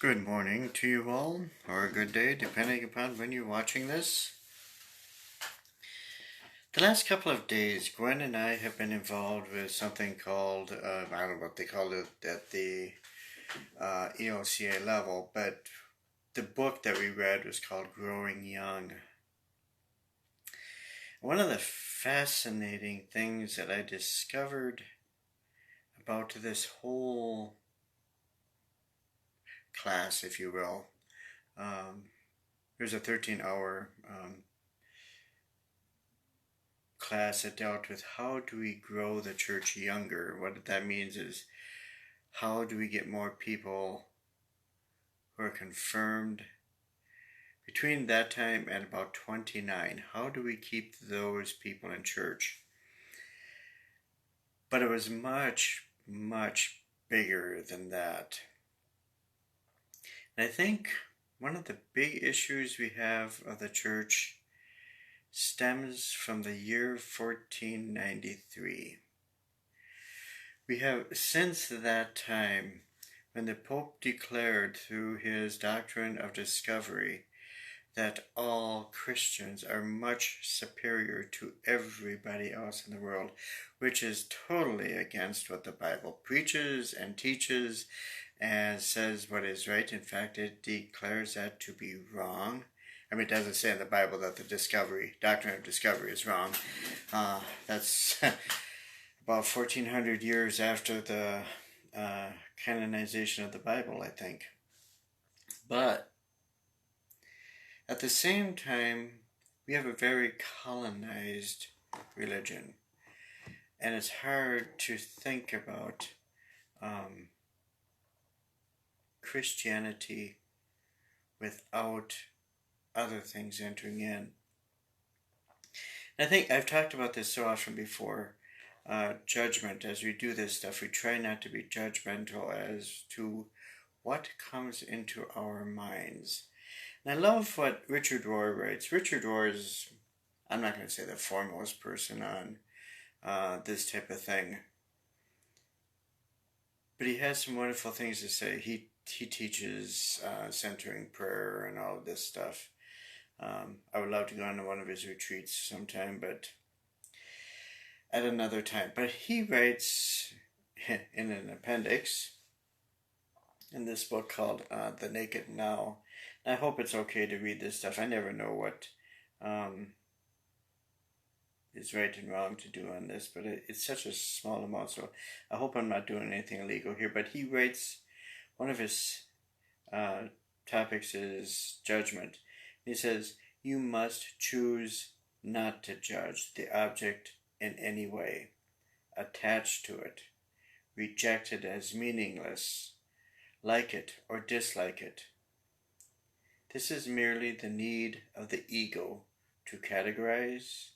Good morning to you all, or a good day, depending upon when you're watching this. The last couple of days, Gwen and I have been involved with something called, I don't know what they call it at the EOCA level, but the book that we read was called Growing Young. One of the fascinating things that I discovered about this whole class, if you will, there's a 13-hour class that dealt with how do we grow the church younger. What that means is how do we get more people who are confirmed between that time and about 29. How do we keep those people in church? But it was much, much bigger than that. And I think one of the big issues we have of the church stems from the year 1493. We have since that time, when the Pope declared through his doctrine of discovery that all Christians are much superior to everybody else in the world, which is totally against what the Bible preaches and teaches and says what is right. In fact, it declares that to be wrong. I mean, it doesn't say in the Bible that the doctrine of discovery is wrong. That's about 1400 years after the canonization of the Bible, I think. But at the same time, we have a very colonized religion. And it's hard to think about Christianity without other things entering in. And I think I've talked about this so often before. Judgment. As we do this stuff, we try not to be judgmental as to what comes into our minds. And I love what Richard Rohr writes. Richard Rohr is, I'm not going to say the foremost person on this type of thing, but he has some wonderful things to say. He teaches centering prayer and all of this stuff. I would love to go on to one of his retreats sometime, but at another time. But he writes in an appendix in this book called The Naked Now. And I hope it's okay to read this stuff. I never know what is right and wrong to do on this, but it's such a small amount, so I hope I'm not doing anything illegal here. But he writes, one of his topics is judgment. He says, you must choose not to judge the object in any way, attach to it, reject it as meaningless, like it or dislike it. This is merely the need of the ego to categorize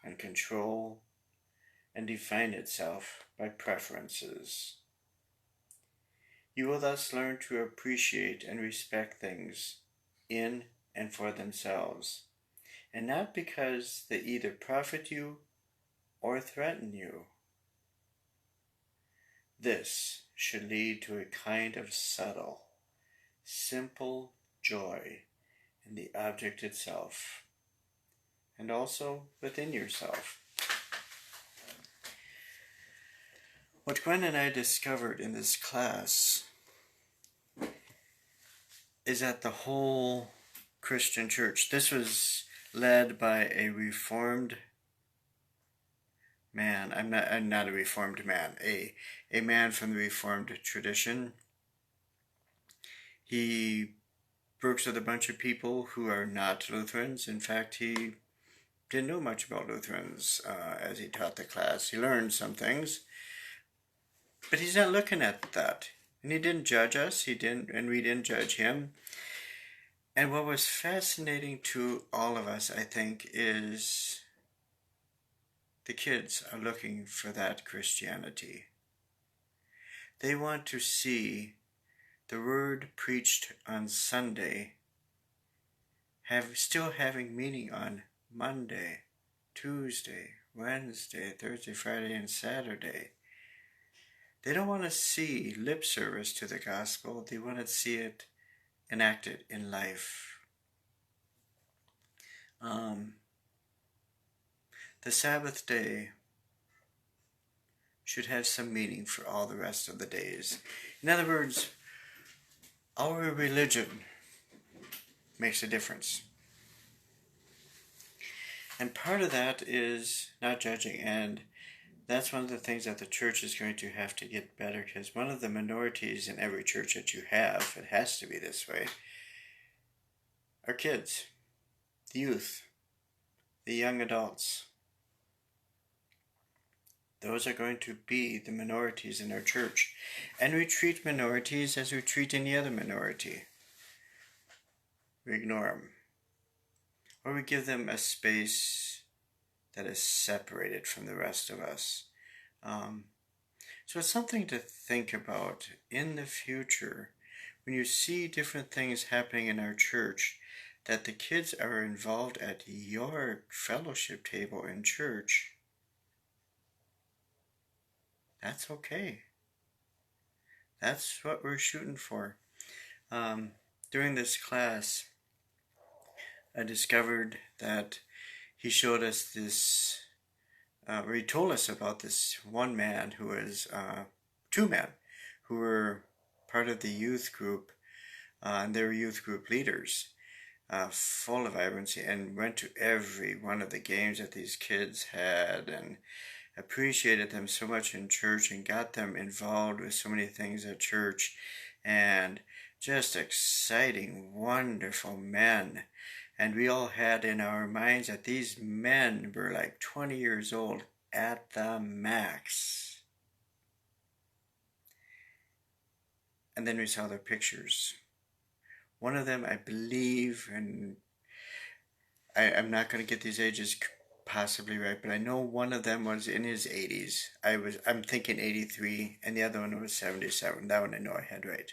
and control and define itself by preferences. You will thus learn to appreciate and respect things in and for themselves, and not because they either profit you or threaten you. This should lead to a kind of subtle, simple joy in the object itself, and also within yourself. What Gwen and I discovered in this class is that the whole Christian church, this was led by a Reformed man. I'm not a Reformed man, a man from the Reformed tradition. He works with a bunch of people who are not Lutherans. In fact, he didn't know much about Lutherans as he taught the class. He learned some things, but he's not looking at that. And he didn't judge us, and we didn't judge him. And what was fascinating to all of us, I think, is the kids are looking for that Christianity. They want to see the word preached on Sunday still having meaning on Monday, Tuesday, Wednesday, Thursday, Friday, and Saturday. They don't want to see lip service to the gospel. They want to see it enacted in life. The Sabbath day should have some meaning for all the rest of the days. In other words, our religion makes a difference. And part of that is not judging, and that's one of the things that the church is going to have to get better, because one of the minorities in every church that you have, it has to be this way, are kids, the youth, the young adults. Those are going to be the minorities in our church. And we treat minorities as we treat any other minority. We ignore them. Or we give them a space that is separated from the rest of us. So it's something to think about in the future when you see different things happening in our church, that the kids are involved at your fellowship table in church. That's okay. That's what we're shooting for. During this class, I discovered that he showed us this, or he told us about this one man who was, two men who were part of the youth group, and they were youth group leaders, full of vibrancy, and went to every one of the games that these kids had, and appreciated them so much in church, and got them involved with so many things at church, and just exciting, wonderful men. And we all had in our minds that these men were like 20 years old at the max. And then we saw their pictures. One of them, I believe, and I'm not going to get these ages possibly right, but I know one of them was in his 80s. I'm thinking 83, and the other one was 77. That one I know I had right.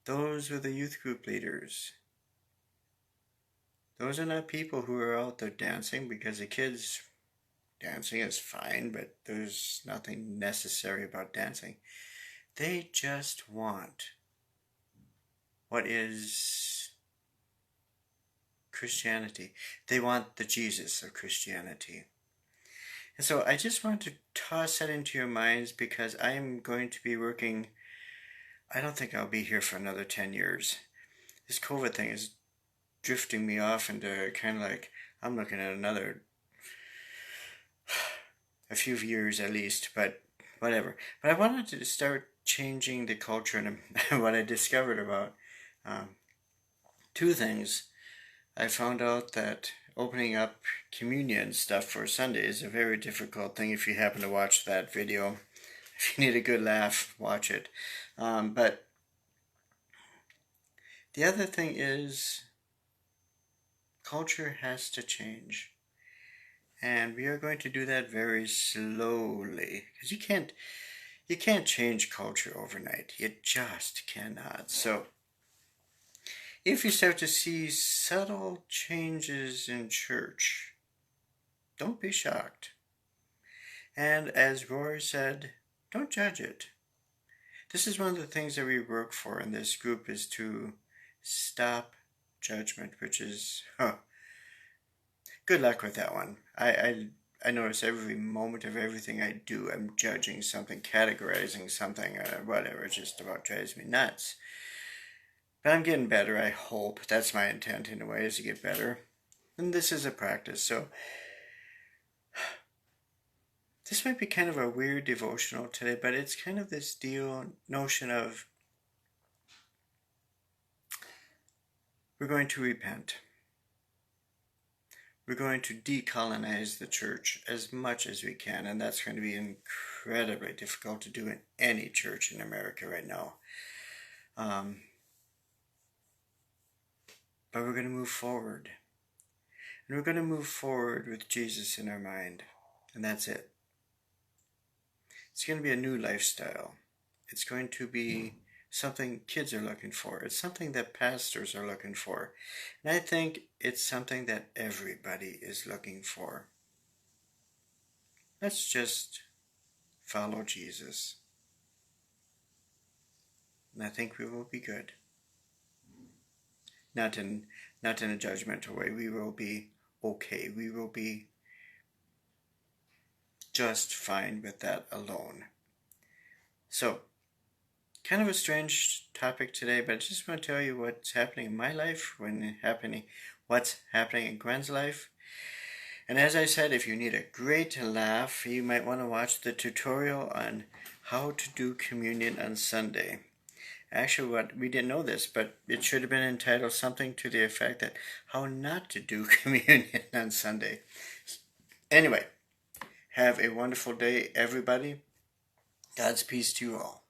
Those were the youth group leaders. Those are not people who are out there dancing, because the kids dancing is fine, but there's nothing necessary about dancing. They just want what is Christianity. They want the Jesus of Christianity. And so I just want to toss that into your minds, because I'm going to be working, I don't think I'll be here for another 10 years. This COVID thing is drifting me off into kind of like, I'm looking at another, a few years at least, but whatever. But I wanted to start changing the culture, and what I discovered about two things. I found out that opening up communion stuff for Sunday is a very difficult thing. If you happen to watch that video, if you need a good laugh, watch it. But the other thing is, culture has to change. And we are going to do that very slowly, because you can't change culture overnight. You just cannot. So if you start to see subtle changes in church, don't be shocked. And as Rory said, don't judge it. This is one of the things that we work for in this group, is to stop judgment, which is, good luck with that one. I notice every moment of everything I do, I'm judging something, categorizing something, whatever. It just about drives me nuts. But I'm getting better, I hope. That's my intent in a way, is to get better. And this is a practice, so this might be kind of a weird devotional today, but it's kind of this notion of, we're going to repent. We're going to decolonize the church as much as we can, and that's going to be incredibly difficult to do in any church in America right now. But we're going to move forward. And we're going to move forward with Jesus in our mind. And that's it. It's going to be a new lifestyle. It's going to be something kids are looking for. It's something that pastors are looking for. And I think it's something that everybody is looking for. Let's just follow Jesus. And I think we will be good. not in a judgmental way. We will be okay. We will be just fine with that alone. So, kind of a strange topic today, but I just want to tell you what's happening in my life, what's happening in Gwen's life. And as I said, if you need a great laugh, you might want to watch the tutorial on how to do communion on Sunday. Actually, we didn't know this, but it should have been entitled something to the effect that how not to do communion on Sunday. Anyway, have a wonderful day, everybody. God's peace to you all.